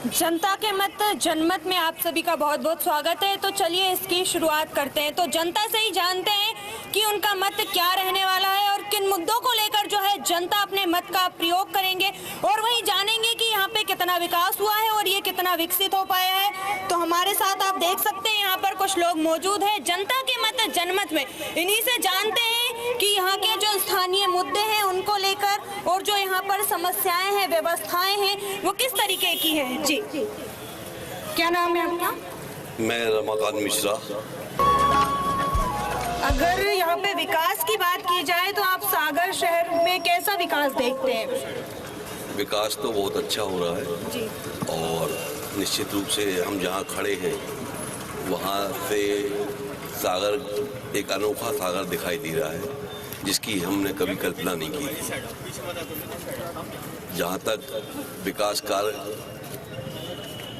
जनता के मत जनमत में आप सभी का बहुत बहुत स्वागत है। तो चलिए इसकी शुरुआत करते हैं। तो जनता से ही जानते हैं कि उनका मत क्या रहने वाला है और किन मुद्दों को लेकर जो है जनता अपने मत का प्रयोग करेंगे, और वहीं जानेंगे कि यहाँ पे कितना विकास हुआ है और ये कितना विकसित हो पाया है। तो हमारे साथ आप देख सकते हैं यहाँ पर कुछ लोग मौजूद हैं जनता के मत जनमत में। इन्हीं से जानते हैं कि यहाँ के जो स्थानीय मुद्दे हैं उनको लेकर और जो यहाँ पर समस्याएं हैं, व्यवस्थाएं हैं, वो किस तरीके की है। जी, क्या नाम है आपका? मैं रमाकांत मिश्रा। अगर यहाँ पे विकास की बात की जाए तो आप सागर शहर में कैसा विकास देखते हैं? विकास तो बहुत अच्छा हो रहा है जी। और निश्चित रूप से हम जहाँ खड़े हैं वहाँ से सागर एक अनोखा सागर दिखाई दे रहा है जिसकी हमने कभी कल्पना नहीं की थी। जहाँ तक विकास कार्य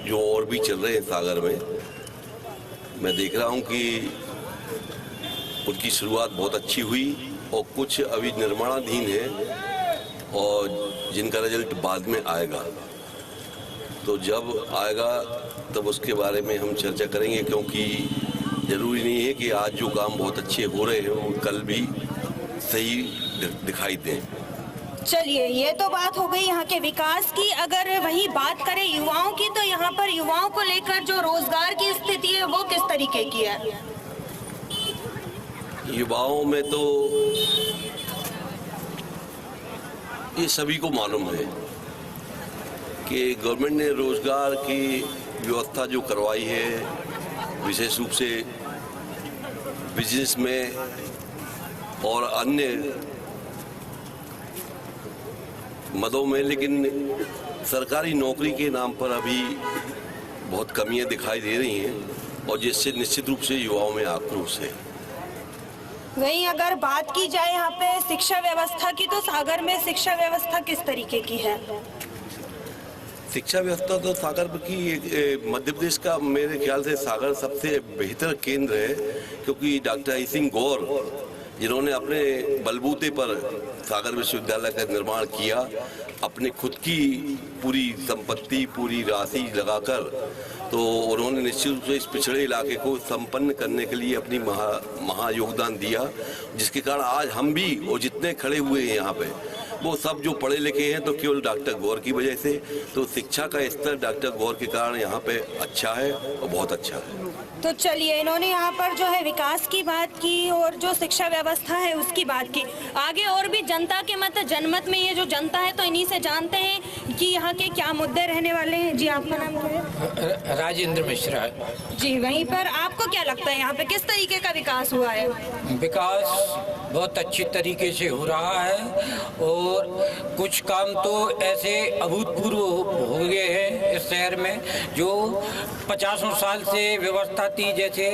जो और भी चल रहे हैं सागर में, मैं देख रहा हूँ कि उनकी शुरुआत बहुत अच्छी हुई और कुछ अभी निर्माणाधीन है और जिनका रिजल्ट बाद में आएगा। तो जब आएगा तब उसके बारे में हम चर्चा करेंगे, क्योंकि ज़रूरी नहीं है कि आज जो काम बहुत अच्छे हो रहे हैं वो कल भी सही दिखाई दें। चलिए, ये तो बात हो गई यहाँ के विकास की। अगर वही बात करें युवाओं की, तो यहाँ पर युवाओं को लेकर जो रोजगार की स्थिति है वो किस तरीके की है? युवाओं में तो ये सभी को मालूम है कि गवर्नमेंट ने रोजगार की व्यवस्था जो करवाई है, विशेष रूप से बिजनेस में और अन्य मदों में, लेकिन सरकारी नौकरी के नाम पर अभी बहुत कमियां दिखाई दे रही हैं और जिससे निश्चित रूप से युवाओं में आक्रोश है। वहीं अगर बात की जाए यहाँ पे शिक्षा व्यवस्था की, तो सागर में शिक्षा व्यवस्था किस तरीके की है? शिक्षा व्यवस्था तो सागर की मध्य प्रदेश का मेरे ख्याल से सागर सबसे बेहतर केंद्र है, क्योंकि डॉक्टर हरि सिंह गौर जिन्होंने अपने बलबूते पर सागर विश्वविद्यालय का निर्माण किया, अपने खुद की पूरी संपत्ति, पूरी राशि लगाकर, तो उन्होंने निश्चित रूप से इस पिछड़े इलाके को संपन्न करने के लिए अपनी महा योगदान दिया, जिसके कारण आज हम भी और जितने खड़े हुए हैं यहाँ पे वो सब जो पढ़े लिखे हैं तो केवल डॉक्टर गौर की वजह से। तो शिक्षा का स्तर डॉक्टर गौर के कारण यहाँ पे अच्छा है और बहुत अच्छा है। तो चलिए, इन्होंने यहाँ पर जो है विकास की बात की और जो शिक्षा व्यवस्था है उसकी बात की। आगे और भी जनता के मत जनमत में ये जो जनता है, तो इन्हीं से जानते हैं कि यहाँ के क्या मुद्दे रहने वाले हैं। जी, आपका नाम क्या है? राजेंद्र मिश्रा। जी, वहीं पर आपको क्या लगता है यहाँ पे किस तरीके का विकास हुआ है? विकास बहुत अच्छी तरीके से हो रहा है और कुछ काम तो ऐसे अभूतपूर्व हो गए हैं इस शहर में, जो 50 साल से व्यवस्था थी, जैसे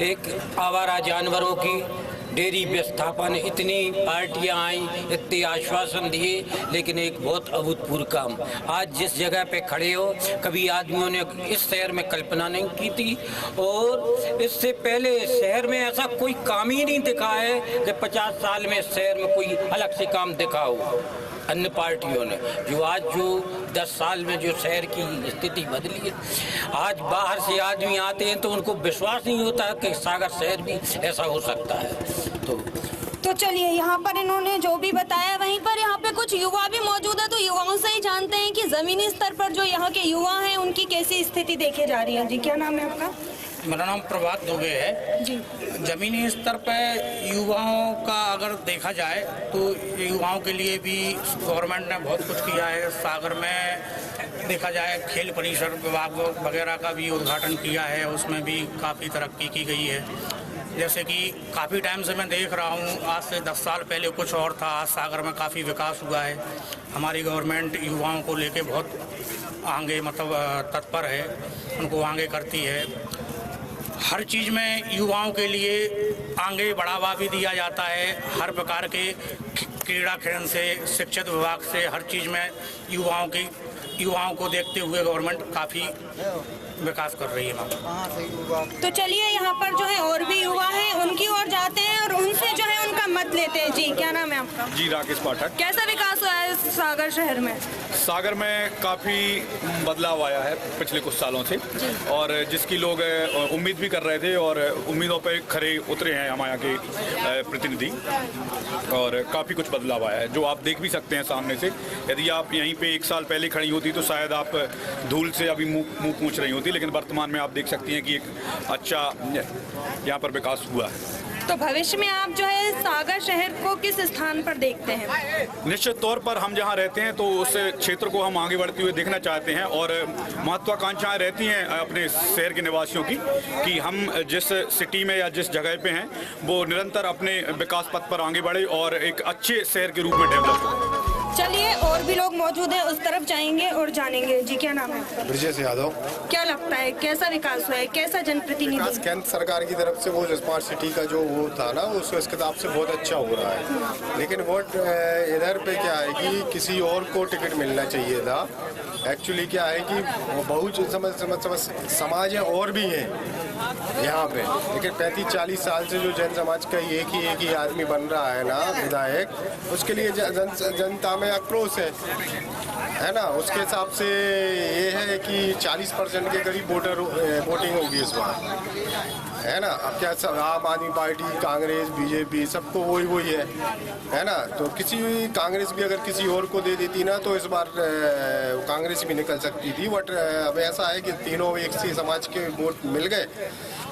एक आवारा जानवरों की डेयरी विस्थापन, इतनी पार्टियां आई, इतने आश्वासन दिए, लेकिन एक बहुत अभूतपूर्व काम। आज जिस जगह पे खड़े हो, कभी आदमियों ने इस शहर में कल्पना नहीं की थी और इससे पहले शहर में ऐसा कोई काम ही नहीं दिखा है कि 50 साल में शहर में कोई अलग से काम दिखा हो अन्य पार्टियों ने। जो आज जो 10 साल में जो शहर की स्थिति बदली है, आज बाहर से आदमी आते हैं तो उनको विश्वास नहीं होता कि सागर शहर भी ऐसा हो सकता है। तो चलिए, यहाँ पर इन्होंने जो भी बताया, वहीं पर यहाँ पे कुछ युवा भी मौजूद है। तो युवाओं से ही जानते हैं कि जमीनी स्तर पर जो यहाँ के युवा हैं उनकी कैसी स्थिति देखी जा रही है। जी, क्या नाम है आपका? मेरा नाम प्रभात दुबे है। जी। ज़मीनी स्तर पर युवाओं का अगर देखा जाए तो युवाओं के लिए भी गवर्नमेंट ने बहुत कुछ किया है। सागर में देखा जाए खेल परिसर विभाग वगैरह का भी उद्घाटन किया है, उसमें भी काफ़ी तरक्की की गई है। जैसे कि काफ़ी टाइम से मैं देख रहा हूँ, आज से 10 साल पहले कुछ और था, आज सागर में काफ़ी विकास हुआ है। हमारी गवर्नमेंट युवाओं को लेके बहुत आगे तत्पर है, उनको आगे करती है। हर चीज़ में युवाओं के लिए आगे बढ़ावा भी दिया जाता है। हर प्रकार के क्रीड़ा खेल से, शिक्षित विभाग से, हर चीज़ में युवाओं को देखते हुए गवर्नमेंट काफ़ी विकास कर रही है। तो चलिए, यहाँ पर जो है और भी युवा हैं, उनकी ओर जाते हैं और उनसे जो है उनका मत लेते हैं। जी, क्या नाम है आपका? जी, राकेश पाठक। कैसा विकास हुआ है सागर शहर में? सागर में काफ़ी बदलाव आया है पिछले कुछ सालों से, और जिसकी लोग उम्मीद भी कर रहे थे और उम्मीदों पे खरे उतरे हैं हमारे यहाँ के प्रतिनिधि, और काफ़ी कुछ बदलाव आया है जो आप देख भी सकते हैं सामने से। यदि आप यहीं पे 1 साल पहले खड़ी होती तो शायद आप धूल से अभी मुंह पूछ रही होती, लेकिन वर्तमान में आप देख सकती हैं कि एक अच्छा यहाँ पर विकास हुआ है। तो भविष्य में आप जो है सागर शहर को किस स्थान पर देखते हैं? निश्चित तौर पर हम जहाँ रहते हैं तो उस क्षेत्र को हम आगे बढ़ते हुए देखना चाहते हैं, और महत्वाकांक्षाएं रहती हैं अपने शहर के निवासियों की कि हम जिस सिटी में या जिस जगह पे हैं वो निरंतर अपने विकास पथ पर आगे बढ़े और एक अच्छे शहर के रूप में डेवलप हो। चलिए, और भी लोग मौजूद हैं, उस तरफ जाएंगे और जानेंगे। जी, क्या नाम है आपका? ब्रजेश यादव। क्या लगता है कैसा विकास हुआ है, कैसा जनप्रतिनिधि? विकास केंद्र सरकार की तरफ से वो जो स्मार्ट सिटी का जो वो था ना, उस हिसाब से बहुत अच्छा हो रहा है, लेकिन वोट इधर पे क्या है कि किसी और को टिकट मिलना चाहिए था। एक्चुअली क्या है कि बहुत समाज है और भी हैं यहाँ पे, लेकिन 35-40 साल से जो जन समाज का एक ही आदमी बन रहा है ना विधायक, उसके लिए जनता में आक्रोश है ना। उसके हिसाब से ये है कि 40% के करीब वोटिंग होगी इस बार, है ना। अब क्या सब आम आदमी पार्टी, कांग्रेस, बीजेपी सबको वही है ना। तो किसी कांग्रेस भी अगर किसी और को दे देती ना तो इस बार कांग्रेस भी निकल सकती थी, बट अब ऐसा है कि तीनों एक सी समाज के वोट मिल गए,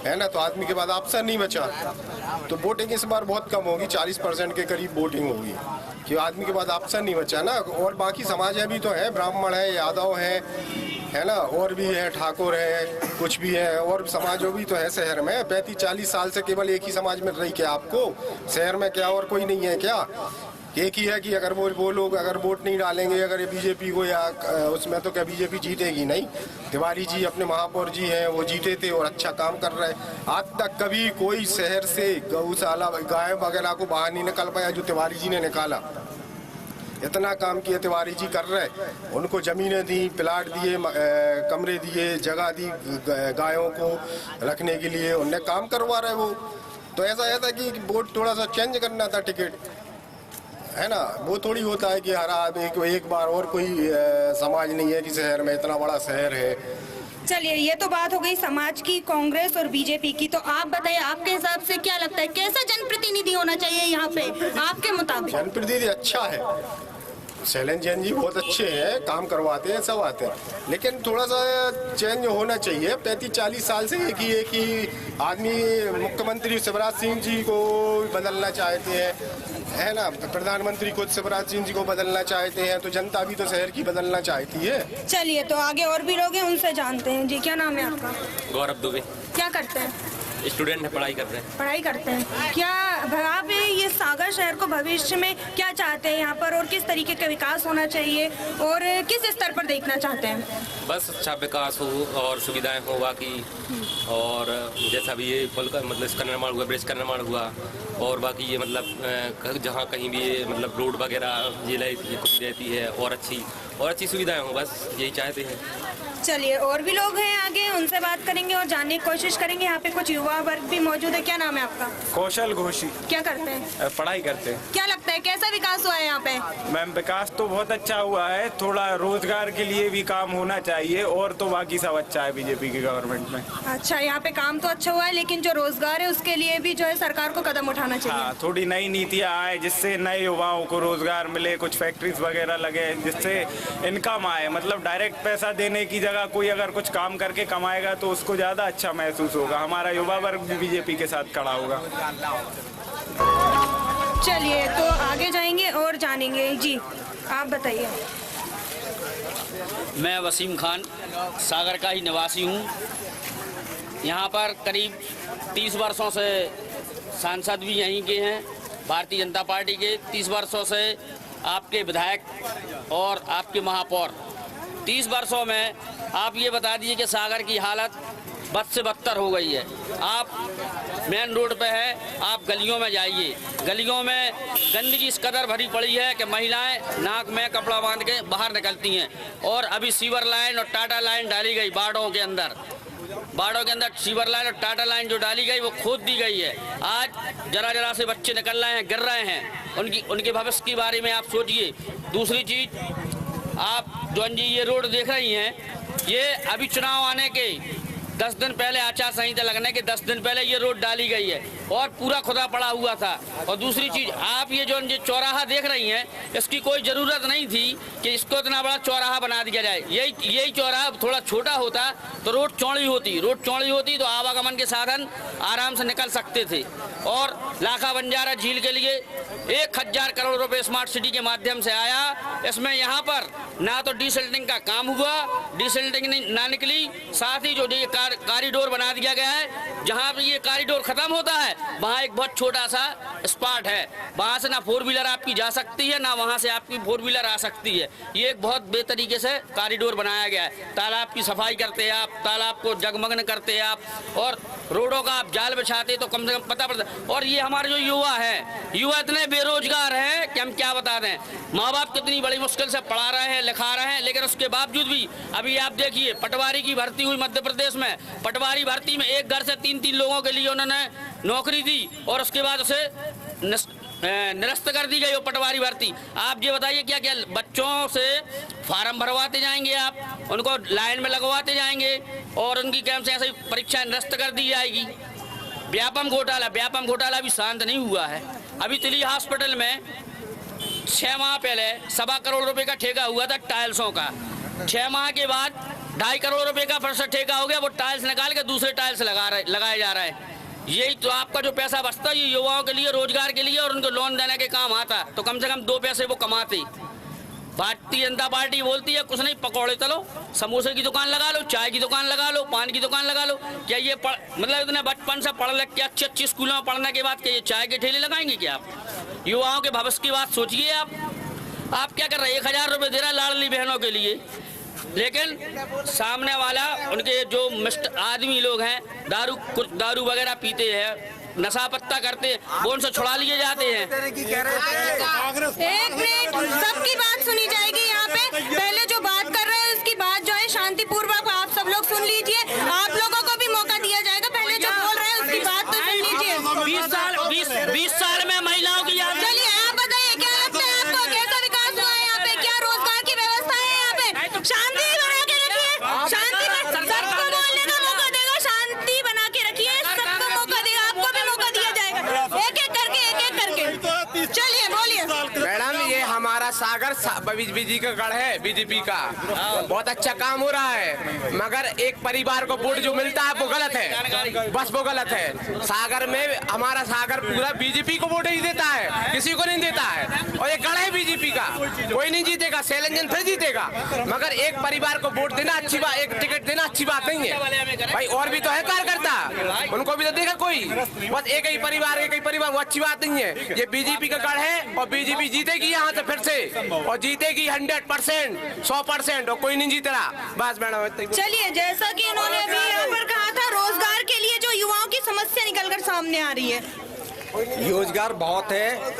है ना, तो आदमी के बाद ऑप्शन नहीं बचा, तो वोटिंग इस बार बहुत कम होगी, 40% के करीब वोटिंग होगी, कि आदमी के बाद ऑप्शन नहीं बचा ना। और बाकी समाज भी तो है, ब्राह्मण है, यादव है ना, और भी है, ठाकुर है, कुछ भी है, और समाज भी तो है शहर में। 35-40 साल से केवल एक ही समाज में रही क्या आपको शहर में, क्या और कोई नहीं है क्या? एक ही है कि अगर वो लोग अगर वोट नहीं डालेंगे अगर बीजेपी को, या उसमें तो क्या बीजेपी जीतेगी नहीं। तिवारी जी अपने महापौर जी हैं, वो जीते थे और अच्छा काम कर रहे हैं। आज तक कभी कोई शहर से गौशाला, गाय वगैरह को बाहर नहीं निकल पाया जो तिवारी जी ने निकाला। इतना काम किया तिवारी जी कर रहे, उनको ज़मीनें दी, प्लाट दिए, कमरे दिए, जगह दी गायों को रखने के लिए, उनने काम करवा रहे वो। तो ऐसा था कि वोट थोड़ा सा चेंज करना था टिकट, है ना। वो थोड़ी होता है कि हर आदमी को एक बार, और कोई समाज नहीं है कि शहर में इतना बड़ा शहर है। चलिए, ये तो बात हो गई समाज की, कांग्रेस और बीजेपी की। तो आप बताइए, आपके हिसाब से क्या लगता है कैसा जनप्रतिनिधि होना चाहिए यहाँ पे आपके मुताबिक? जनप्रतिनिधि अच्छा है, शैलेंद्र जैन जी बहुत अच्छे हैं, काम करवाते हैं, सब आते हैं, लेकिन थोड़ा सा चेंज होना चाहिए। 35-40 साल से एक ही आदमी, मुख्यमंत्री शिवराज सिंह जी को बदलना चाहते हैं, है ना, प्रधानमंत्री खुद शिवराज सिंह जी को बदलना चाहते हैं, तो जनता भी तो शहर की बदलना चाहती है। चलिए, तो आगे और भी लोग हैं, उनसे जानते हैं। जी, क्या नाम है आपका? गौरव दुबे। क्या करते हैं? स्टूडेंट है, पढ़ाई कर रहे हैं। पढ़ाई करते हैं। क्या आप ये सागर शहर को भविष्य में क्या चाहते हैं यहाँ पर, और किस तरीके का विकास होना चाहिए और किस स्तर पर देखना चाहते हैं? बस अच्छा विकास हो और सुविधाएं हो बाकी, और जैसा भी ये पुल का मतलब इसका निर्माण हुआ, ब्रिज का निर्माण हुआ, और बाकी ये मतलब जहाँ कहीं भी ये मतलब रोड वगैरह ये खुद रहती है, और अच्छी सुविधाएं हो, बस यही चाहते हैं। चलिए, और भी लोग हैं आगे, उनसे बात करेंगे और जानने की कोशिश करेंगे। यहाँ पे कुछ युवा वर्ग भी मौजूद है। क्या नाम है आपका? कौशल घोषी। क्या करते हैं? पढ़ाई करते हैं। क्या लगता है कैसा विकास हुआ है यहाँ पे? मैम, विकास तो बहुत अच्छा हुआ है, थोड़ा रोजगार के लिए भी काम होना चाहिए, और तो बाकी सब अच्छा है बीजेपी की गवर्नमेंट में। अच्छा, यहाँ पे काम तो अच्छा हुआ है, लेकिन जो रोजगार है उसके लिए भी जो है सरकार को कदम उठाना चाहिए। हाँ, थोड़ी नई नीतियाँ आए जिससे नए युवाओं को रोजगार मिले, कुछ फैक्ट्रीज वगैरह लगे जिससे इनकम आए। मतलब डायरेक्ट पैसा देने की जगह कोई अगर कुछ काम करके कमाएगा तो उसको ज़्यादा अच्छा महसूस होगा। हमारा युवा वर्ग भी बीजेपी के साथ खड़ा होगा। चलिए, तो आगे जाएंगे और जानेंगे। जी, आप बताइए। मैं वसीम खान सागर का ही निवासी हूँ। यहाँ पर करीब 30 वर्षों से सांसद भी यहीं के हैं, भारतीय जनता पार्टी के। 30 वर्षों से आपके विधायक और आपके महापौर। 30 वर्षों में आप ये बता दीजिए कि सागर की हालत बद से बदतर हो गई है। आप मेन रोड पे है, आप गलियों में जाइए, गलियों में गंदगी इस कदर भरी पड़ी है कि महिलाएं नाक में कपड़ा बांध के बाहर निकलती हैं। और अभी सीवर लाइन और टाटा लाइन डाली गई वार्डों के अंदर, वार्डों के अंदर सीवर लाइन और टाटा लाइन जो डाली गई वो खोद दी गई है। आज जरा जरा से बच्चे निकल रहे हैं, गिर रहे हैं, उनके भविष्य के बारे में आप सोचिए। दूसरी चीज, आप जौन जी ये रोड देख रही हैं, ये अभी चुनाव आने के 10 दिन पहले, आचार संहिता लगने के 10 दिन पहले ये रोड डाली गई है और पूरा खुदा पड़ा हुआ था। और दूसरी चीज, आप ये जो चौराहा देख रही हैं, इसकी कोई ज़रूरत नहीं थी कि इसको इतना बड़ा चौराहा बना दिया जाए। यही चौराहा थोड़ा छोटा होता तो रोड चौड़ी होती तो आवागमन के साधन आराम से निकल सकते थे। और लाखा बंजारा झील के लिए 1000 करोड़ रुपए स्मार्ट सिटी के माध्यम से आया। इसमें यहाँ पर ना तो डिसल्टिंग का काम हुआ, डिसल्टिंग ना निकली, साथ ही जो ये कॉरिडोर बना दिया गया है, जहाँ पर ये कॉरिडोर खत्म होता है वहाँ एक बहुत छोटा सा स्पॉट है, वहाँ से ना 4 व्हीलर आपकी जा सकती है, ना वहाँ से आपकी 4 व्हीलर आ सकती है। ये एक बहुत बेतरीके से कॉरिडोर बनाया गया है। तालाब की सफाई करते हैं आप, तालाब को जगमगन करते हैं आप, और रोडों का आप जाल बिछाते तो कम से कम पता पड़ता। और ये हमारे जो युवा इतने बेरोजगार हैं कि हम क्या बता दें। माँ बाप कितनी बड़ी मुश्किल से पढ़ा रहे हैं, लिखा रहे हैं, लेकिन उसके बावजूद भी अभी आप देखिए पटवारी की भर्ती हुई मध्य प्रदेश में। पटवारी भर्ती में एक घर से 3-3 लोगों के लिए उन्होंने नौकरी दी और उसके बाद उसे निरस्त कर दी गई वो पटवारी भर्ती। आप ये बताइए क्या क्या बच्चों से फार्म भरवाते जाएंगे, आप उनको लाइन में लगवाते जाएंगे और उनकी कैंप से ऐसे परीक्षा निरस्त कर दी जाएगी। व्यापम घोटाला भी शांत नहीं हुआ है। अभी तिली हॉस्पिटल में 6 माह पहले 1.25 करोड़ रुपए का ठेका हुआ था टाइल्सों का। 6 माह के बाद 2.5 करोड़ रुपए का फिर से ठेका हो गया। वो टाइल्स निकाल के दूसरे टाइल्स लगाए जा रहे हैं। यही तो आपका जो पैसा बचता है ये युवाओं के लिए, रोजगार के लिए और उनको लोन देने के काम आता, तो कम से कम 2 पैसे वो कमाते। भारतीय जनता पार्टी बोलती है कुछ नहीं, पकौड़े तलो, समोसे की दुकान लगा लो, चाय की दुकान लगा लो, पान की दुकान लगा लो। क्या ये मतलब इतने बचपन से पढ़ लिख के अच्छे स्कूलों में पढ़ने के बाद क्या ये चाय के ठेले लगाएंगे क्या आप? युवाओं के भविष्य की बात सोचिए आप क्या कर रहे हैं? 1000 रुपये दे रहा है लाडली बहनों के लिए, लेकिन सामने वाला उनके जो आदमी लोग हैं दारू वगैरह पीते हैं, नशा पत्ता करते हैं, वो उनसे छुड़ा लिए जाते हैं। एक मिनट, सबकी बात सुनी जाएगी यहाँ पे। पहले जो बात कर रहे हैं उसकी बात जो है शांतिपूर्वक आप सब लोग सुन लीजिए, आप लोगों को भी मौका दिया जाएगा। पहले जो बोल रहे हैं उसकी बात तो सुन लीजिए। 20 साल में महिलाओं की चलिए आप बताइए क्या लगता है आपको, कैसा विकास हुआ है यहाँ पे, क्या रोजगार की व्यवस्था है यहाँ पे? शांति बना के रखिए, शांति सबको बोलने का मौका देगा, शांति बना के रखिए, सबको मौका देगा, आपको भी मौका दिया जाएगा। एक एक करके चलिए बोलिए। मैडम ये हमारा सागर बीजेपी का गढ़ है, बीजेपी का बहुत अच्छा काम हो रहा है, मगर एक परिवार को वोट जो मिलता है वो गलत है, बस वो गलत है। सागर में हमारा सागर पूरा बीजेपी को वोट ही देता है, किसी को नहीं देता है। और ये गढ़ है बीजेपी का, कोई नहीं जीतेगा, शैलेंद्र फिर जीतेगा, मगर एक परिवार को वोट देना अच्छी बात, एक टिकट देना अच्छी बात नहीं है भाई। और भी तो है कार्यकर्ता, उनको भी तो देखा कोई, बस एक ही परिवार वो अच्छी बात नहीं है। ये बीजेपी का गढ़ है और बीजेपी जीतेगी यहाँ से फिर से, और जीतेगी 100%, 100%, और कोई नहीं जीत रहा। बस मैडम चलिए, जैसा कि इन्होंने अभी यहाँ पर कहा था, रोजगार के लिए जो युवाओं की समस्या निकलकर सामने आ रही है। रोजगार बहुत है,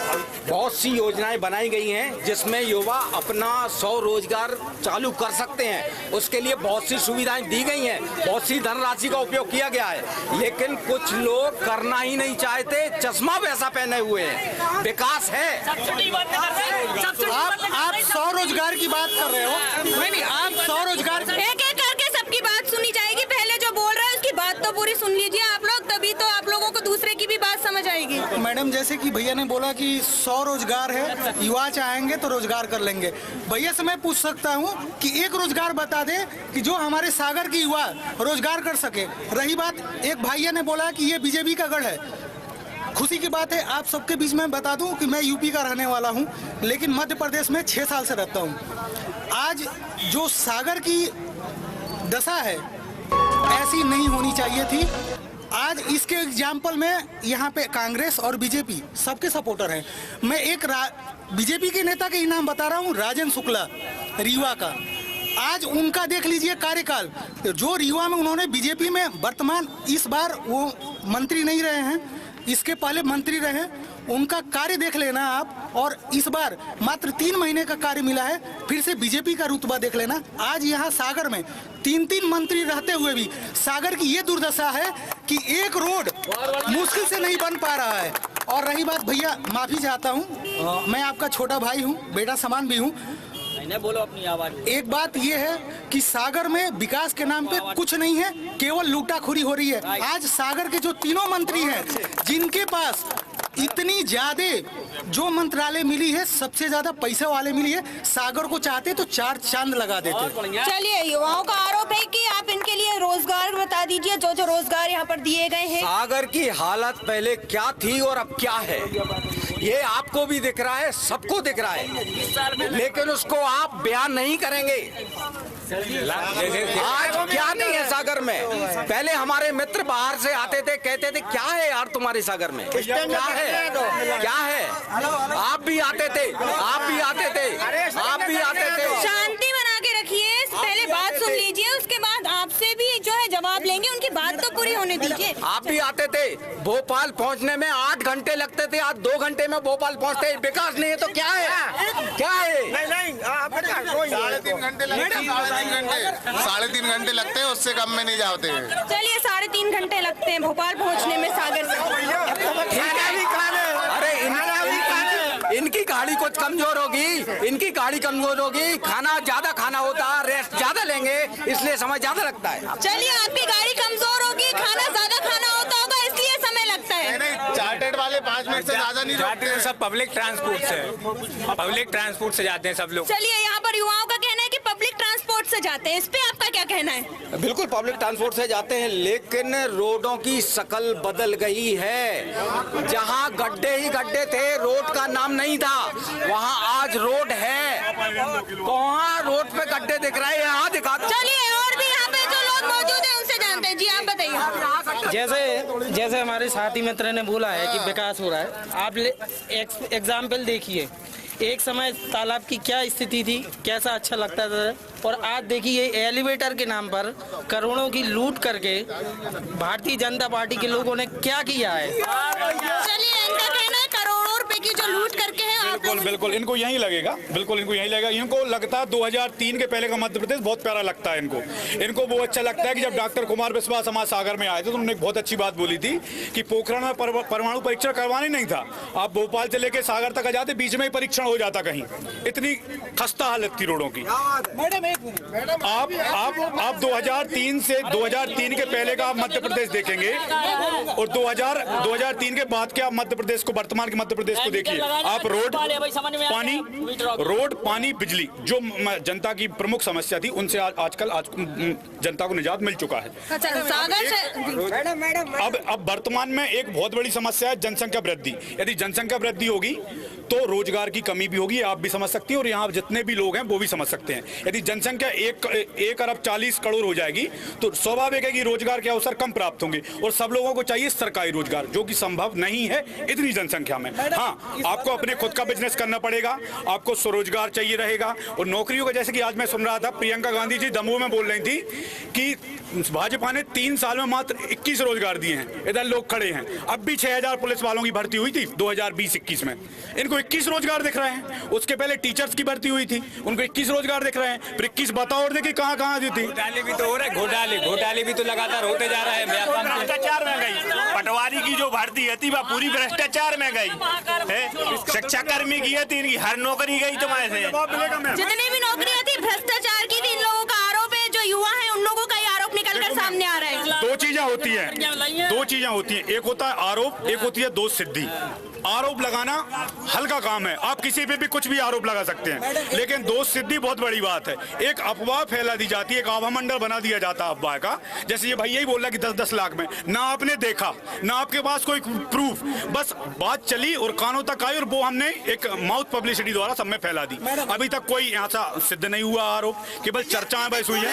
बहुत सी योजनाएं बनाई गई हैं जिसमें युवा अपना स्वरोजगार चालू कर सकते हैं। उसके लिए बहुत सी सुविधाएं दी गई हैं, बहुत सी धनराशि का उपयोग किया गया है, लेकिन कुछ लोग करना ही नहीं चाहते, चश्मा वैसा पहने हुए हैं। विकास है। आप स्वरोजगार की बात कर रहे हो? नहीं, आप स्वरोजगार एक एक करके सबकी बात सुनी जाएगी। पहले जो बोल रहे हैं उसकी बात तो पूरी सुन लीजिए आप लोग, तभी तो आप लोगों को दूसरे की भी बात समझ आएगी। मैडम, जैसे कि भैया ने बोला कि स्वरोजगार है, युवा चाहेंगे तो रोजगार कर लेंगे। भैया से मैं पूछ सकता हूँ कि एक रोजगार बता दे कि जो हमारे सागर के युवा रोजगार कर सके। रही बात, एक भैया ने बोला कि ये बीजेपी का गढ़ है। खुशी की बात है, आप सबके बीच में बता दूं कि मैं यूपी का रहने वाला हूं, लेकिन मध्य प्रदेश में 6 साल से रहता हूं। आज जो सागर की दशा है ऐसी नहीं होनी चाहिए थी। आज इसके एग्जाम्पल में यहाँ पे कांग्रेस और बीजेपी सबके सपोर्टर हैं। मैं एक बीजेपी के नेता के ही नाम बता रहा हूँ, राजेंद्र शुक्ला, रीवा का। आज उनका देख लीजिए कार्यकाल, जो रीवा में उन्होंने बीजेपी में वर्तमान इस बार वो मंत्री नहीं रहे हैं, इसके पहले मंत्री रहे, उनका कार्य देख लेना आप। और इस बार मात्र 3 महीने का कार्य मिला है, फिर से बीजेपी का रुतबा देख लेना। आज यहाँ सागर में 3-3 मंत्री रहते हुए भी सागर की ये दुर्दशा है कि एक रोड मुश्किल से नहीं बन पा रहा है। और रही बात, भैया माफी चाहता हूँ, मैं आपका छोटा भाई हूँ, बेटा समान भी हूँ। बोलो अपनी आवाज। एक बात ये है कि सागर में विकास के नाम पे कुछ नहीं है, केवल लूटाखोरी हो रही है। आज सागर के जो तीनों मंत्री हैं, जिनके पास इतनी ज्यादा जो मंत्रालय मिली है, सबसे ज्यादा पैसे वाले मिली है, सागर को चाहते तो 4 चांद लगा देते। चलिए, युवाओं का आरोप है कि आप इनके लिए रोजगार बता दीजिए, जो जो रोजगार यहाँ पर दिए गए हैं। सागर की हालत पहले क्या थी और अब क्या है, ये आपको भी दिख रहा है, सबको दिख रहा है, लेकिन उसको आप बयान नहीं करेंगे। आज क्या नहीं है सागर में। पहले हमारे मित्र बाहर से आते थे, कहते थे क्या है यार तुम्हारे सागर में, क्या है, क्या है। आप भी आते थे, आप भी आते थे, आप भी आते थे। शांति बना के रखिए, पहले बात सुन लीजिए, उसके बाद आपसे भी जो है जवाब लेंगे। उनकी बात तो पूरी होने दीजिए। आप भी आते थे, भोपाल पहुंचने में 8 घंटे लगते थे, आज 2 घंटे में भोपाल पहुंचते। विकास नहीं है तो क्या है, क्या है। नहीं 3.5 घंटे लगते हैं, 3.5 घंटे लगते हैं, उससे कम में नहीं जाते हैं। चलिए, 3.5 घंटे लगते हैं भोपाल पहुंचने में सागर से। अरे इनकी गाड़ी कुछ कमजोर होगी, इनकी गाड़ी कमजोर होगी, खाना ज्यादा खाना होता है, रेस्ट ज्यादा लेंगे, इसलिए समय ज्यादा लगता है। चलिए, आपकी गाड़ी कमजोर होगी, खाना ज्यादा खाना होता होगा, इसलिए समय लगता है। नहीं, चार्टर्ड वाले 5 मिनट से ज्यादा नहीं जाते हैं, सब पब्लिक ट्रांसपोर्ट से, पब्लिक ट्रांसपोर्ट से जाते हैं सब लोग। चलिए, यहाँ पर युवाओं का कहना है कि पब्लिक ट्रांसपोर्ट से जाते हैं, इस पे आपका क्या कहना है? बिल्कुल पब्लिक ट्रांसपोर्ट से जाते हैं, लेकिन रोडों की शक्ल बदल गई है। जहाँ गड्ढे ही गड्ढे थे, रोड का नाम नहीं था, वहाँ आज रोड है। वहाँ रोड पे गड्ढे दिख रहे हैं, यहाँ दिखा। चलिए, और भी यहाँ पे जो लोग मौजूद हैं उनसे जानते हैं। जी, आप बताइए। जैसे हमारे साथी मित्र ने बोला है कि विकास हो रहा है, आप एग्जाम्पल देखिए, एक समय तालाब की क्या स्थिति थी, कैसा अच्छा लगता था, और आज देखिए एलिवेटर के नाम पर करोड़ों की लूट करके भारतीय जनता पार्टी के लोगों ने क्या किया है। चलिए, इनका कहना है करोड़ों रुपए की जो लूट करके है। बिल्कुल इनको यही लगेगा, बिल्कुल इनको यही लगेगा। इनको लगता है 2003 के पहले का मध्य प्रदेश बहुत प्यारा लगता है इनको वो अच्छा लगता है कि जब डॉक्टर कुमार विश्वास हमारे सागर में आए थे तो उन्होंने एक बहुत अच्छी बात बोली थी कि पोखरण में परमाणु परीक्षण करवाने नहीं था, आप भोपाल से लेकर सागर तक आ जाते, बीच में ही परीक्षण हो जाता कहीं। इतनी खस्ता हालत थी रोडों की। आप 2003 से 2003 के पहले का मध्य प्रदेश देखेंगे और 2003 के बाद के आप मध्य प्रदेश को, वर्तमान के मध्य प्रदेश को देखिए। आप रोड पानी बिजली जो जनता की प्रमुख समस्या थी, उनसे आजकल जनता को निजात मिल चुका है। अब वर्तमान में एक बहुत बड़ी समस्या है जनसंख्या वृद्धि। यदि जनसंख्या वृद्धि होगी तो रोजगार की कमी भी होगी, आप भी समझ सकती हैं और यहाँ जितने भी लोग हैं वो भी समझ सकते हैं। यदि जनसंख्या 1 अरब 40 करोड़ हो जाएगी तो स्वाभाविक है कि रोजगार के अवसर कम प्राप्त होंगे और सब लोगों को चाहिए सरकारी रोजगार, जो कि संभव नहीं है इतनी जनसंख्या में। हाँ, आपको अपने खुद का बिजनेस करना पड़ेगा, आपको स्वरोजगार चाहिए रहेगा और नौकरियों का, जैसे कि आज मैं सुन रहा था प्रियंका गांधी जी दमोह में बोल रही थी कि भाजपा ने 3 साल में मात्र 21 रोजगार दिए हैं। इधर लोग खड़े हैं, अब भी 6000 पुलिस वालों की भर्ती हुई थी 2020-21 में, इनको 21 रोजगार दिख रहे हैं। उसके पहले टीचर्स की भर्ती हुई थी, उनको 21 रोजगार दिख रहे हैं। फिर 21 बताओ और देखिए कहाँ कहाँ दी थी। घोटाले भी तो हो रहे, घोटाले भी तो लगातार होते जा रहे हैं। भ्रष्टाचार में गई, पटवारी की जो भर्ती थी वह पूरी भ्रष्टाचार में गई है। शिक्षा कर्मी की थी, हर नौकरी गई तुम्हारे से, जितनी भी नौकरियां थी भ्रष्टाचार की थी। इन लोगों का आरोप है, जो युवा है उन लोगों का ही आरोप निकल कर सामने आ रहा है। 2 चीजें होती हैं, एक होता है आरोप, एक होती है दोष सिद्धि। आरोप लगाना हल्का काम है, आप किसी पे भी कुछ भी आरोप लगा सकते हैं, लेकिन दोष सिद्धि बहुत बड़ी बात है। एक अफवाह फैला दी जाती है, एक आभामंडल बना दिया जाता है अफवाह का। जैसे ये भैया ही बोल रहा कि 10-10 लाख में, ना आपने देखा ना आपके पास कोई प्रूफ, बस बात चली और कानों तक आई और वो हमने एक माउथ पब्लिसिटी द्वारा सब में फैला दी। अभी तक कोई यहाँ सिद्ध नहीं हुआ आरोप, केवल चर्चा बस हुई है।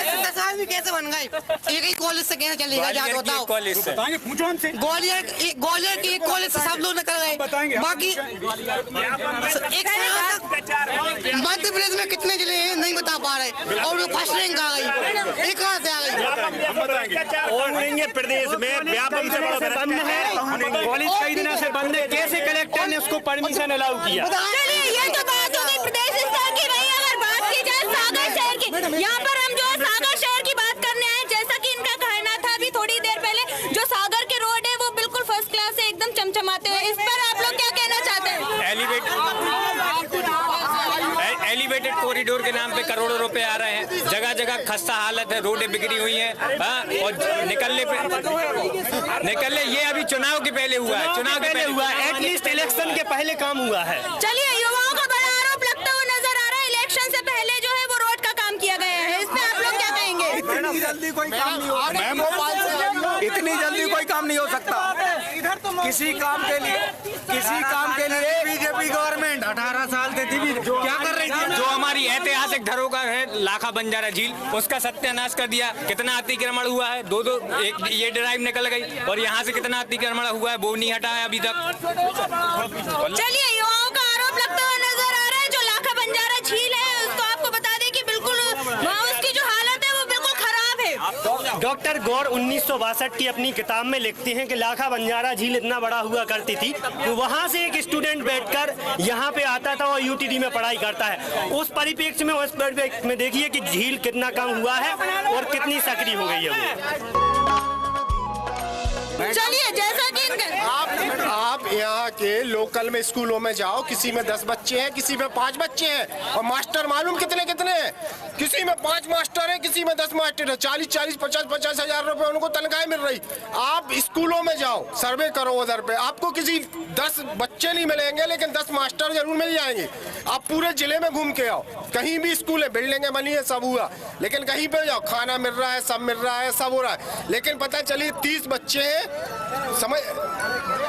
कैसे बन गए? एक ही कॉलेज से कैसे चलेगा? बताओ, पूछो हमसे। ग्वालियर के एक कॉलेज से सब लोग निकल गए, बाकी मध्य प्रदेश में कितने जिले हैं नहीं बता पा रहे, और वो फर्स्ट रैंक आ गई, एक कहाँ से आ गई? और प्रदेश में व्यापम से बंद है, कॉलेज कई दिनों से बंद है। कैसे कलेक्टर ने मैंने उसको परमिशन अलाउ किया। चलिए ये तो बात हो गई प्रदेश स्तर की। भाई अगर बात की जाए सागर शहर की, यहाँ पर हम जो है सागर शहर की बात करने आए। जैसा कि इनका कहना था अभी थोड़ी देर पहले, जो सागर के रोड है वो बिल्कुल फर्स्ट क्लास है, एकदम चमचमाते हैं। इस पर आप लोग क्या कहना चाहते हैं? एलिवेटेड कॉरिडोर के नाम पे करोड़ों रुपए आ रहे हैं, जगह जगह खस्ता हालत है, रोडें बिगड़ी हुई हैं। और निकलने ये अभी चुनाव के पहले हुआ है, चुनाव के पहले हुआ है, एटलीस्ट इलेक्शन के पहले काम हुआ है। चलिए युवाओं का बड़ा आरोप लगता हुआ नजर आ रहा है, इलेक्शन से पहले जो है वो रोड का काम किया गया है। इस पे आप लोग क्या कहेंगे? इतनी जल्दी कोई काम नहीं हो सकता, इतनी जल्दी कोई काम नहीं हो सकता। किसी काम के लिए बीजेपी गवर्नमेंट 18 साल से थी, क्या कर रही थी? जो हमारी ऐतिहासिक धरोहर है लाखा बंजारा झील, उसका सत्यानाश कर दिया। कितना अतिक्रमण हुआ है, एक ये ड्राइव निकल गई, और यहाँ से कितना अतिक्रमण हुआ है वो नहीं हटा है अभी तक। चलिए युवाओं का आरोप लगता हुआ नजर आ रहा है। जो लाखा बंजारा झील है उसको आपको बता दें कि बिल्कुल वहाँ उसकी जो हालत है वो बिल्कुल खराब है। डॉक्टर गौर 1962 की अपनी किताब में लिखती हैं कि लाखा बंजारा झील इतना बड़ा हुआ करती थी तो वहाँ से एक स्टूडेंट बैठकर यहाँ पे आता था और यूटीडी में पढ़ाई करता है। उस परिप्रेक्ष्य में, उस परिप्रेक्ष्य में देखिए कि झील कितना कम हुआ है और कितनी सक्रिय हो गई है वो। चलिए जैसा कि आप यहाँ के लोकल में स्कूलों में जाओ, किसी में 10 बच्चे हैं, किसी में 5 बच्चे हैं, और मास्टर मालूम कितने कितने हैं? किसी में 5 मास्टर हैं, किसी में 10 मास्टर है। 40-40, 50-50 हजार रुपए उनको तनख्वाह मिल रही। आप स्कूलों में जाओ, सर्वे करो उधर पे, आपको किसी 10 बच्चे नहीं मिलेंगे लेकिन 10 मास्टर जरूर मिल जाएंगे। आप पूरे जिले में घूम के आओ, कहीं भी स्कूल है, बिल्डिंगें बनी है, सब हुआ, लेकिन कहीं पे जाओ खाना मिल रहा है, सब मिल रहा है, सब हो रहा है, लेकिन पता चलिए 30 बच्चे हैं, समझ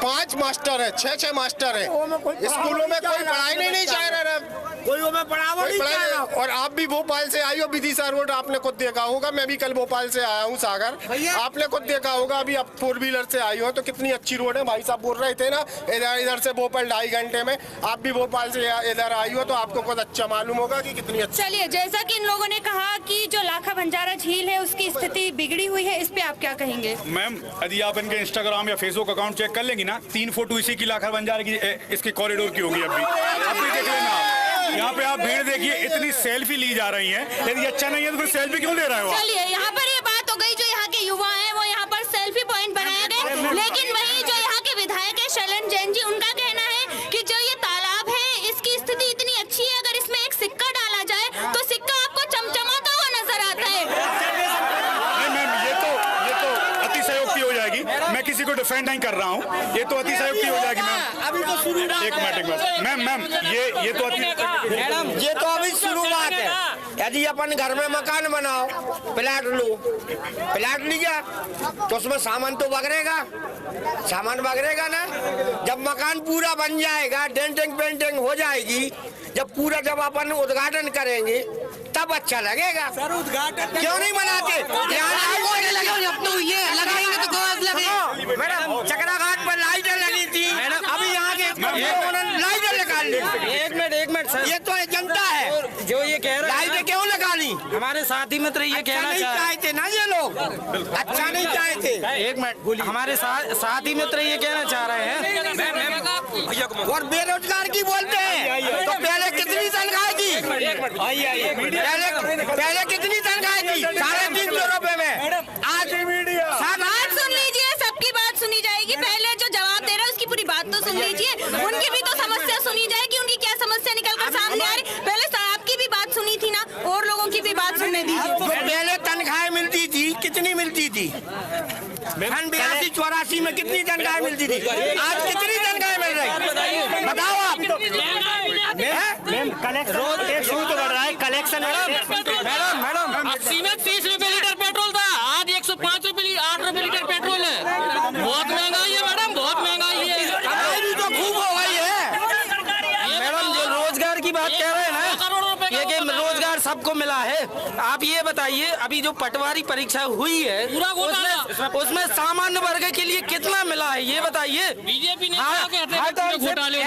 5 मास्टर है, 6 मास्टर है। स्कूलों में कोई पढ़ाई नहीं चाह रहा, कोई पढ़ावा नहीं चाह रहा। और आप भी भोपाल से आई हो, विदिशा रोड आपने खुद देखा होगा, मैं भी कल भोपाल से आया हूँ सागर, आपने खुद देखा होगा। अभी आप 4 व्हीलर से आई हो तो कितनी अच्छी रोड है। भाई साहब बोल रहे थे ना इधर से भोपाल 2.5 घंटे में, आप भी भोपाल से इधर आई हो तो आपको खुद अच्छा मालूम होगा कि कितनी अच्छी। चलिए जैसा कि इन लोगों ने कहा कि जो लाखा बंजारा झील है उसकी स्थिति बिगड़ी हुई है, इस पे आप क्या कहेंगे? मैम यदि आप इनके इंस्टाग्राम या फेसबुक अकाउंट चेक कर लेंगी ना, 3 फोटो इसी की लाखा बंजारा की इसके कॉरिडोर की होगी। अभी देख लेना, यहाँ पे आप भीड़ देखिए, इतनी सेल्फी ली जा रही है। यदि अच्छा नहीं है तो फिर सेल्फी क्यों ले रहे हो? चलिए यहाँ पर ये बात हो गई, जो यहाँ के युवा हैं वो यहाँ पर सेल्फी पॉइंट बनाए गए, लेकिन वही जो यहाँ के विधायक है शैलन जैन जी, उनका कहना है कि जो ये तालाब है इसकी स्थिति इतनी अच्छी है, अगर इसमें एक सिक्का डाला जाए तो सिक्का आपको चमचमाता हुआ नजर आता है। नहीं मैम, ये तो अतिशयोक्ति हो जाएगी। मैं किसी को डिफेंड नहीं कर रहा हूँ, ये तो अतिशयोक्ति हो जाएगी मैम। अभी तो शुरू एक मिनट मैम, ये तो मैडम ये तो अभी शुरुआत है। यदि अपन घर में मकान बनाओ, प्लाट लो, प्लाट लिया तो उसमें सामान तो बगरेगा ना। जब मकान पूरा बन जाएगा, डेंटिंग पेंटिंग हो जाएगी, जब अपन उद्घाटन करेंगे तब अच्छा लगेगा। सर उद्घाटन क्यों नहीं बनाते? मैडम चकरा घाट पर लाइटें लगी थी, अभी यहाँ के लाइटें निकाल ली। एक मिनट सर, ये तो जनता है जो ये कह रहा है, लाइटें क्यों लगानी? हमारे साथी मित्र ये कहना चाहते ना, ये लोग अच्छा नहीं चाहते। एक मिनट, हमारे साथी मित्र ये कहना चाह रहे हैं और बेरोजगार की बोलते हैं, तो पहले कितनी तनख्वाह थी? पहले कितनी तनख्वाह थी? 350 रुपए में। आज बात सुन लीजिए, सबकी बात सुनी जाएगी। पहले जो जवाब दे रहा है उसकी पूरी बात तो सुन लीजिए, उनकी भी तो समस्या सुनी जाए कि उनकी क्या समस्या निकल कर सामने आ रही। पहले आपकी भी बात सुनी थी ना, और लोगों की भी बात सुनने दीजिए। पहले तनख्वाह मिलती थी, कितनी मिलती थी? 82-84 में कितनी तनख्वाह मिलती थी? आज कितनी तनख्वाह मिल रही? बताओ आप। रोज टैक्स तो बढ़ रहा है, कलेक्शन। मैडम सीमेंट 30 रुपए लीटर पेट्रोल था, आज 105 रुपए 8 रुपए लीटर पेट्रोल है। बहुत महंगाई है मैडम, बहुत महंगाई है। महंगाई तो खूब हो गई है मैडम। जो रोजगार की बात कह रहे हैं ना, ये कि रोजगार सबको मिला है। आप ये बताइए, अभी जो पटवारी परीक्षा हुई है उसमें सामान्य वर्ग के लिए कितना मिला है, ये बताइए। बीजेपी ने घोटाले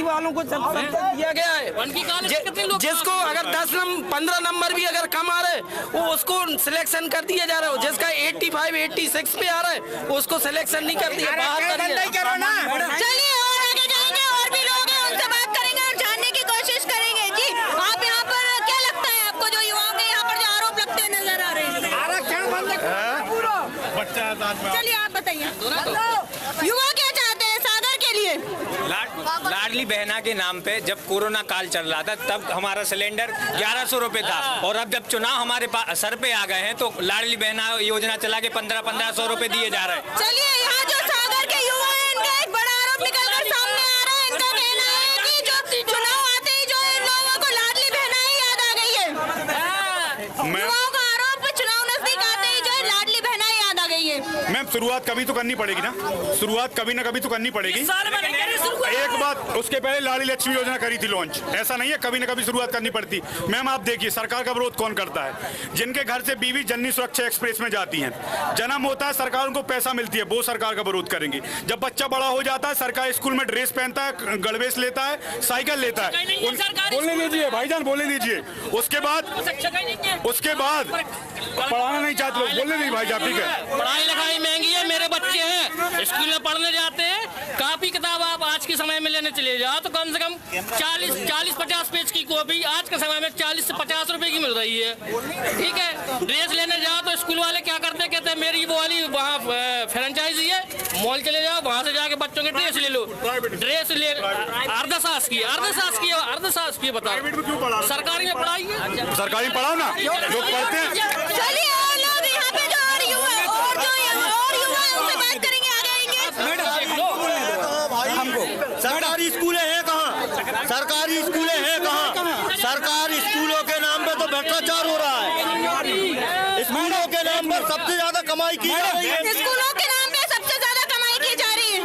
वालों को दिया गया है, जिसको अगर 10-15 नंबर भी अगर कम आ रहे वो उसको सिलेक्शन कर दिया जा रहा है, जिसका 85-86 पे आ रहा है उसको सिलेक्शन नहीं कर दिया, बाहर कर दिया। चलिए और चलिए आप बताइए, युवा क्या चाहते हैं सागर के लिए? लाडली बहना के नाम पे जब कोरोना काल चल रहा था तब हमारा सिलेंडर 1100 रुपए था, और अब जब चुनाव हमारे सर पे आ गए हैं तो लाडली बहना योजना चला के 1500 रुपए दिए जा रहे हैं। चलिए, यहाँ जो सागर के युवा हैं इनका एक बड़ा आरोप निकलकर सामने आ रहा है। इनका कहना है कि जो चुनाव आते ही जो इन लोगों को लाडली बहना ही याद आ गई है। युवाओं का आरोप, चुनाव नजदीक आते ही जो है लाडली बहना ही याद आ गई है। मैम शुरुआत कभी तो करनी पड़ेगी ना, शुरुआत कभी ना कभी तो करनी पड़ेगी। एक बात, उसके पहले लाडली लक्ष्मी योजना करी थी लॉन्च, ऐसा नहीं है, कभी ना कभी शुरुआत करनी पड़ती। मैम आप देखिए सरकार का विरोध कौन करता है? जिनके घर से बीवी जननी सुरक्षा एक्सप्रेस में जाती हैं, जन्म होता है सरकार उनको पैसा मिलती है, वो सरकार का विरोध करेंगे। जब बच्चा बड़ा हो जाता है सरकार स्कूल में ड्रेस पहनता है, गणवेश लेता है, साइकिल लेता है। बोलने दीजिए भाईजान, बोलने दीजिए। उसके बाद पढ़ाना नहीं चाहते लोग, बोलने दीजिए भाईजान, ठीक है। पढ़ाई लिखाई महंगी है, मेरे बच्चे हैं स्कूल में पढ़ने जाते हैं, कापी किताब आप आज के समय में लेने चले जाओ तो कम से कम 40-50 पेज की कॉपी आज के समय में 40 से 50 रुपए की मिल रही है, ठीक है। ड्रेस लेने जाओ तो स्कूल वाले क्या करते हैं, कहते हैं मेरी वो वाली वहाँ फ्रेंचाइजी है, मॉल चले जाओ वहाँ से जाके बच्चों के ड्रेस ले लो। ड्रेस ले अर्धशासकीय बता, सरकारी में पढ़ाई है, सरकारी में पढ़ाओ ना, लोग पढ़ते हैं। चलिए और लोग यहाँ पे जो और युवा उनसे बात करेंगे, आगे आएंगे। हमको सरकारी स्कूलें हैं कहाँ? सरकारी स्कूलें हैं कहाँ? सरकारी स्कूलों के नाम पे तो भ्रष्टाचार हो रहा है। स्कूलों के नाम पर सबसे ज्यादा कमाई की जा रही है। स्कूलों के नाम पे सबसे ज्यादा कमाई की जा रही है।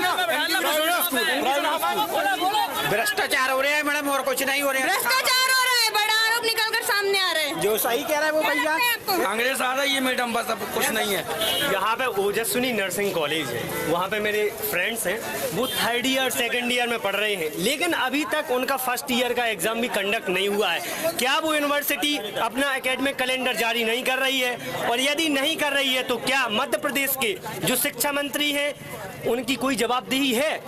भ्रष्टाचार हो रहा है मैडम, और कुछ नहीं हो रहा है। भ्रष्टाचार हो रहा है, बड़ा आरोप निकलकर सामने आ रहे हैं। जो सही कह रहा है वो भैया कांग्रेस आ रही है मैडम, बस अब कुछ नहीं है। यहाँ पे ओजस्विनी नर्सिंग कॉलेज है, वहाँ पे मेरे फ्रेंड्स हैं, वो 3rd ईयर 2nd ईयर में पढ़ रहे हैं, लेकिन अभी तक उनका 1st ईयर का एग्जाम भी कंडक्ट नहीं हुआ है। क्या वो यूनिवर्सिटी अपना एकेडमिक कैलेंडर जारी नहीं कर रही है? और यदि नहीं कर रही है तो क्या मध्य प्रदेश के जो शिक्षा मंत्री हैं उनकी कोई जवाबदेही है,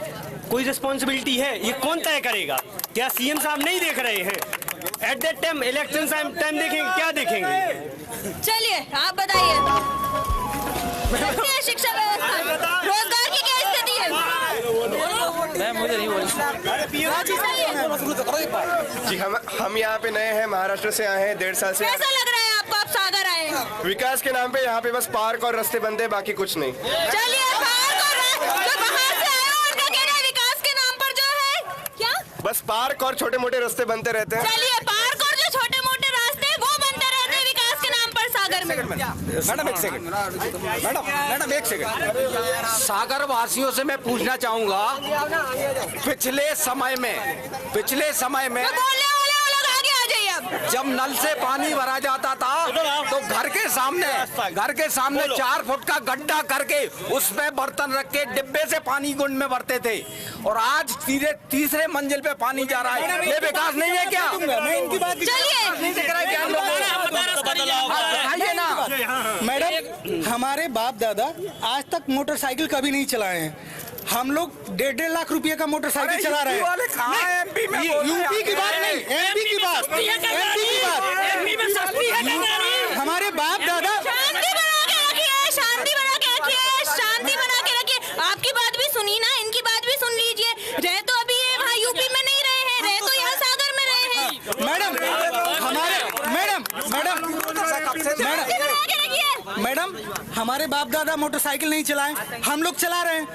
कोई रिस्पॉन्सिबिलिटी है? ये कौन तय करेगा? क्या सीएम साहब नहीं देख रहे हैं? At that time election time देखेंगे, क्या देखेंगे? चलिए आप बताइए, कैसी है शिक्षा व्यवस्था, रोजगार की क्या स्थिति है? मुझे नहीं जी, हम यहाँ पे नए हैं, महाराष्ट्र से आए हैं, 1.5 साल से। कैसा लग रहा है आपको, आप सागर आए हैं? विकास के नाम पे यहाँ पे बस पार्क और रास्ते बनते हैं, बाकी कुछ नहीं। चलिए, पार्क और जो बाहर से आए हैं उनका कहना है विकास के नाम पर जो है क्या, बस पार्क और छोटे मोटे रास्ते बनते रहते हैं। चलिए, पार्क और जो छोटे मोटे रास्ते हैं वो बनते रहते हैं विकास के नाम पर सागर में। मैडम एक सेकंड, मैडम एक सेकंड, सागर वासियों से मैं पूछना चाहूंगा, पिछले समय में जब नल से पानी भरा जाता था तो घर के सामने 4 फुट का गड्ढा करके उसमें बर्तन रख के डिब्बे से पानी गुंड में भरते थे, और आज सीधे 3रे मंजिल पे पानी जा रहा है। ये विकास नहीं है क्या? मैं इनकी बात बताइए ना मैडम, हमारे बाप दादा आज तक मोटरसाइकिल कभी नहीं चलाए हैं। हम लोग 1.5 लाख रुपए का मोटरसाइकिल चला रहे हैं। यूपी की बात नहीं, एमपी की बात, हमारे बाप दादा। शांति बना के रखिए। आपकी बात भी सुनी ना, इनकी बात भी सुन लीजिए। रहे तो अभी ये वहाँ यूपी में नहीं रहे हैं, रहे तो यहाँ सागर में रहे हैं। मैडम हमारे बाप दादा मोटरसाइकिल नहीं चलाए, हम लोग चला रहे हैं।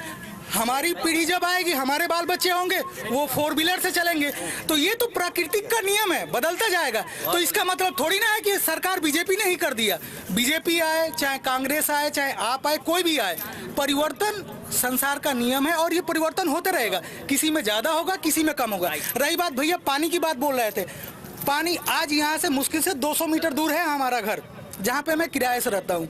हमारी पीढ़ी जब आएगी, हमारे बाल बच्चे होंगे, वो 4 व्हीलर से चलेंगे। तो ये तो प्राकृतिक का नियम है, बदलता जाएगा। तो इसका मतलब थोड़ी ना है कि सरकार बीजेपी ने ही कर दिया। बीजेपी आए, चाहे कांग्रेस आए, चाहे आप आए, कोई भी आए, परिवर्तन संसार का नियम है और ये परिवर्तन होते रहेगा। किसी में ज्यादा होगा, किसी में कम होगा। रही बात भैया पानी की बात बोल रहे थे, पानी आज यहाँ से मुश्किल से 200 मीटर दूर है हमारा घर, जहाँ पे मैं किराए से रहता हूँ।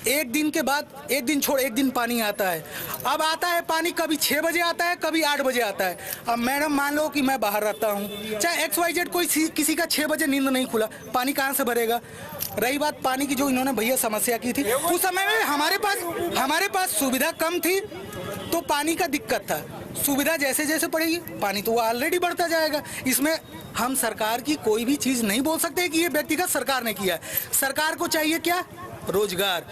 एक दिन के बाद एक दिन छोड़ एक दिन पानी आता है। अब आता है पानी कभी 6 बजे आता है, कभी 8 बजे आता है। अब मैडम मान लो कि मैं बाहर रहता हूँ, चाहे XYZ कोई किसी का 6 बजे नींद नहीं खुला, पानी कहाँ से भरेगा? रही बात पानी की, जो इन्होंने भैया समस्या की थी, उस समय में हमारे पास सुविधा कम थी तो पानी का दिक्कत था। सुविधा जैसे जैसे बढ़ेगी पानी तो वो ऑलरेडी बढ़ता जाएगा। इसमें हम सरकार की कोई भी चीज़ नहीं बोल सकते कि ये व्यक्तिगत सरकार ने किया है। सरकार को चाहिए क्या रोजगार।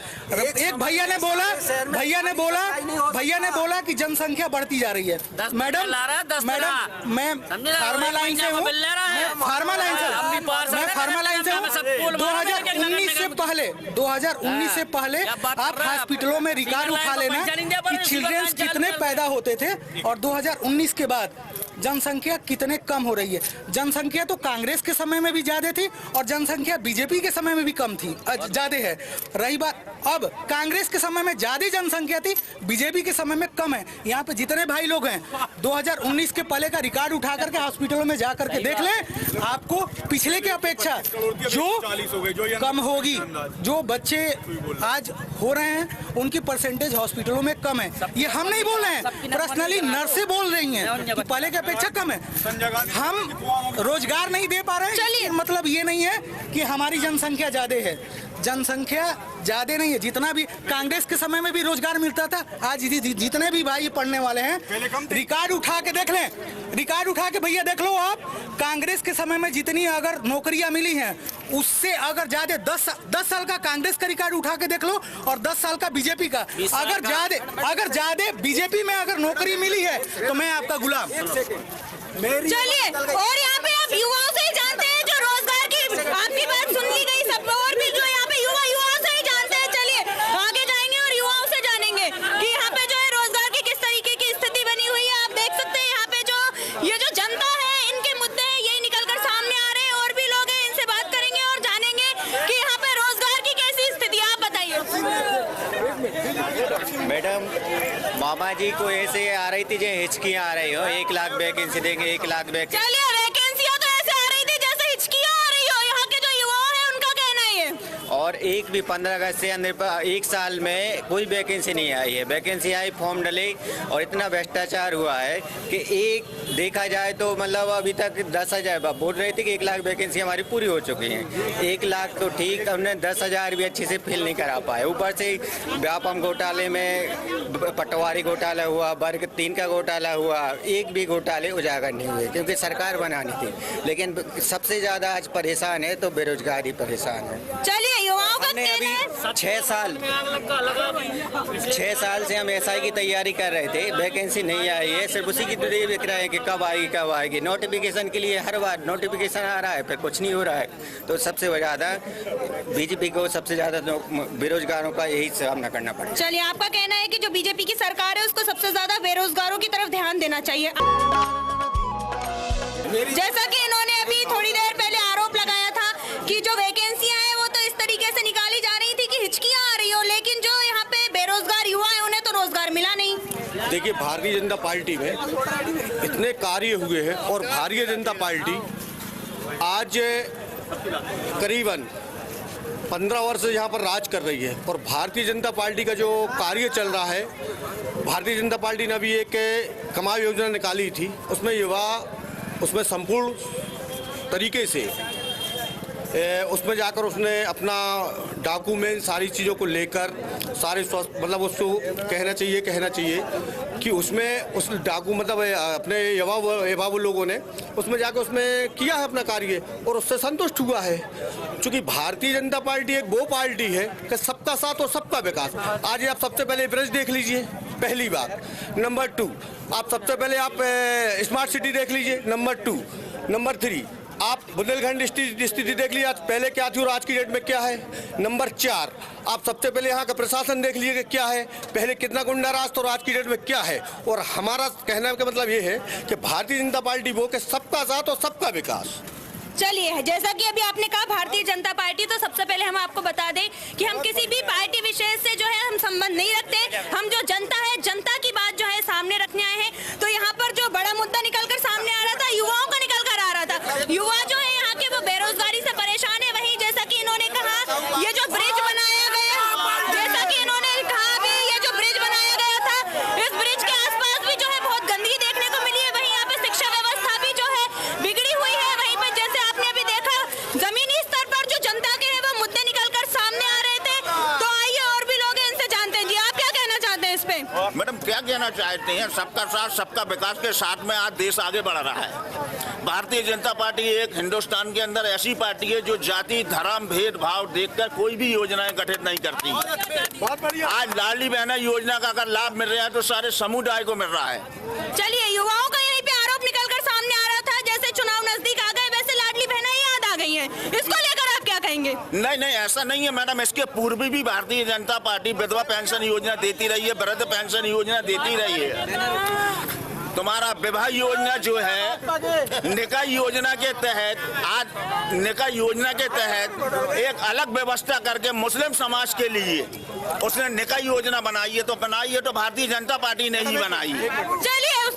एक भैया ने बोला कि जनसंख्या बढ़ती जा रही है। मैडम मैं फार्मा लाइन से हूँ, 2019 से पहले आप हॉस्पिटलों में रिकॉर्ड उठा लेना कि चिल्ड्रंस कितने पैदा होते थे और 2019 के बाद जनसंख्या कितने कम हो रही है। जनसंख्या तो कांग्रेस के समय में भी ज्यादा थी और जनसंख्या बीजेपी के समय में भी कम थी, ज्यादा है। रही बात, अब कांग्रेस के समय में ज्यादा जनसंख्या थी, बीजेपी के समय में कम है। यहाँ पे जितने भाई लोग हैं 2019 के पहले का रिकॉर्ड उठा करके हॉस्पिटलों में जा करके देख लें, आपको पिछले की अपेक्षा जो कम होगी, जो बच्चे आज हो रहे हैं उनकी परसेंटेज हॉस्पिटलों में कम है। ये हम नहीं बोल रहे हैं, पर्सनली नर्सें बोल रही हैं कि पहले की अपेक्षा कम है। हम रोजगार नहीं दे पा रहे हैं, चलिए मतलब ये नहीं है कि हमारी जनसंख्या ज्यादा है, जनसंख्या ज्यादा नहीं है। जितना भी कांग्रेस के समय में भी रोजगार मिलता था, आज जितने भी भाई पढ़ने वाले हैं रिकॉर्ड उठा के देख लें, रिकॉर्ड उठा के भैया देख लो आप, कांग्रेस के समय में जितनी अगर नौकरियां मिली हैं उससे अगर ज्यादा 10 साल का कांग्रेस का रिकॉर्ड उठा के देख लो और 10 साल का बीजेपी का, अगर ज्यादा बीजेपी में अगर नौकरी मिली है तो मैं आपका गुलाम। चलिए, और यहाँ पे आप युवाओं से जानते हैं जो रोजगार की आपकी बात सुन ली गई, सब और भी जो यहाँ पे युवाओं से ही जानते हैं। चलिए आगे जाएंगे और युवाओं से जानेंगे कि यहाँ पे जो है रोजगार की किस तरीके की स्थिति बनी हुई है। आप देख सकते हैं यहाँ पे जो ये जो जनता है, इनके मुद्दे हैं यही निकलकर सामने आ रहे हैं। और भी लोग हैं, इनसे बात करेंगे और जानेंगे कि यहाँ पे रोजगार की कैसी स्थिति। आप बताइए। मैडम, मामा जी को ऐसे आ रही थी जो हिचकियाँ आ रही हो, 1 लाख वैकेंसी देंगे, 1 लाख वैकेंसी। चलिए, वैकेंसियां तो ऐसे आ रही थी जैसे हिचकियाँ आ रही हो। यहाँ के जो युवा हैं उनका कहना ही है। और एक भी 15 अगस्त से अंदर 1 साल में कोई वैकेंसी नहीं आई है। वैकेंसी आई, फॉर्म डले और इतना भ्रष्टाचार हुआ है कि एक देखा जाए तो मतलब अभी तक 10,000 बोल रहे थे कि 1 लाख वैकेंसी हमारी पूरी हो चुकी हैं। 1 लाख तो ठीक, हमने 10,000 भी अच्छे से फिल नहीं करा पाए। ऊपर से व्यापम घोटाले में पटवारी घोटाला हुआ, वर्ग 3 का घोटाला हुआ, एक भी घोटाले उजागर नहीं हुए क्योंकि सरकार बनानी थी। लेकिन सबसे ज़्यादा आज परेशान है तो बेरोजगारी परेशान है। चलिए, युवाओं का अभी 6 साल से हम एसआई की तैयारी कर रहे थे, वैकेंसी नहीं आई है। सिर्फ उसी की तो देख रहे हैं कि कब आएगी। नोटिफिकेशन के लिए हर बार नोटिफिकेशन आ रहा है, फिर कुछ नहीं हो रहा है। तो सबसे ज़्यादा बीजेपी को सबसे ज़्यादा बेरोजगारों का यही सामना करना पड़ेगा। चलिए, आपका कहना है कि जो बीजेपी की सरकार है उसको सबसे ज्यादा बेरोजगारों की तरफ ध्यान देना चाहिए। जैसा कि इन्होंने अभी थोड़ी देर पहले आरोप लगाया था कि जो वैकेंसियां हैं वो तो इस तरीके से निकाली जा रही थी कि हिचकियां आ रही हो, लेकिन जो यहाँ पे बेरोजगार युवा हैं उन्हें तो रोजगार मिला नहीं। देखिए, भारतीय जनता पार्टी में इतने कार्य हुए हैं और भारतीय जनता पार्टी आज करीबन 15 वर्ष यहाँ पर राज कर रही है और भारतीय जनता पार्टी का जो कार्य चल रहा है, भारतीय जनता पार्टी ने अभी एक कमाई योजना निकाली थी, उसमें युवा उसमें संपूर्ण तरीके से उसमें जाकर उसने अपना डॉक्यूमेंट सारी चीज़ों को लेकर सारे मतलब उसको कहना चाहिए कि उसमें उस मतलब अपने युवा लोगों ने उसमें जाकर उसमें किया है अपना कार्य और उससे संतुष्ट हुआ है। क्योंकि भारतीय जनता पार्टी एक वो पार्टी है कि सबका साथ और सबका विकास। आज आप सबसे पहले ब्रिज देख लीजिए, पहली बात। नंबर 2, आप सबसे पहले आप स्मार्ट सिटी देख लीजिए। नंबर 2, नंबर 3 आप बुंदेलखंड स्थिति देख लीजिए, आज पहले क्या थी और आज की डेट में क्या है। नंबर 4, आप सबसे पहले यहाँ का प्रशासन देख लीजिए क्या है, पहले कितना गुंडा राज था और आज की डेट में क्या है। और हमारा कहने का मतलब ये है कि भारतीय जनता पार्टी वो कि सबका साथ और सबका विकास। चलिए, जैसा कि अभी आपने कहा भारतीय जनता पार्टी, तो सबसे पहले हम आपको बता दें कि हम किसी भी पार्टी विशेष से जो है हम संबंध नहीं रखते। हम जो जनता है, जनता की बात जो है सामने रखने आए हैं। तो यहाँ पर जो बड़ा मुद्दा निकलकर सामने आ रहा था, युवाओं का निकलकर आ रहा था। युवा जो है यहाँ के वो बेरोजगारी से परेशान है। वहीं जैसा कि इन्होंने कहा, ये जो ब्रिज बनाया गया, जैसा कि इन्होंने कहा अभी, ये जो ब्रिज बनाया गया था, इस ब्रिज के आसपास भी जो है बहुत गंदगी देखने को मिली है। वहीं यहाँ पे शिक्षा व्यवस्था भी जो है बिगड़ी हुई है। वहीं पर जैसे आपने अभी देखा, जमीनी स्तर पर जो जनता के हैं वो मुद्दे निकलकर सामने आ रहे थे। तो आइए और भी लोग हैं, इनसे जानते हैं। जी, आप क्या कहना चाहते हैं इस पे? मैडम, क्या कहना चाहते हैं? सबका साथ सबका विकास के साथ में आज देश आगे बढ़ रहा है। भारतीय जनता पार्टी एक हिंदुस्तान के अंदर ऐसी पार्टी है जो जाति धर्म भेदभाव देखकर कोई भी योजनाएं गठित नहीं करती। आज लाडली बहना योजना का अगर लाभ मिल रहा है तो सारे समुदाय को मिल रहा है। चलिए, युवाओं का यहीं पे आरोप निकलकर सामने आ रहा था, जैसे चुनाव नजदीक आ गए वैसे लाडली बहना याद आ गई हैं। इसको लेकर आप क्या कहेंगे? नहीं, ऐसा नहीं है मैडम। इसके पूर्व भी भारतीय जनता पार्टी विधवा पेंशन योजना देती रही है, वृद्ध पेंशन योजना देती रही है। तुम्हारा विवाह योजना जो है, निकाह योजना के तहत, आज निकाह योजना के तहत एक अलग व्यवस्था करके मुस्लिम समाज के लिए उसने निकाह योजना बनाई है, तो भारतीय जनता पार्टी ने ही बनाई है। चलिए, उस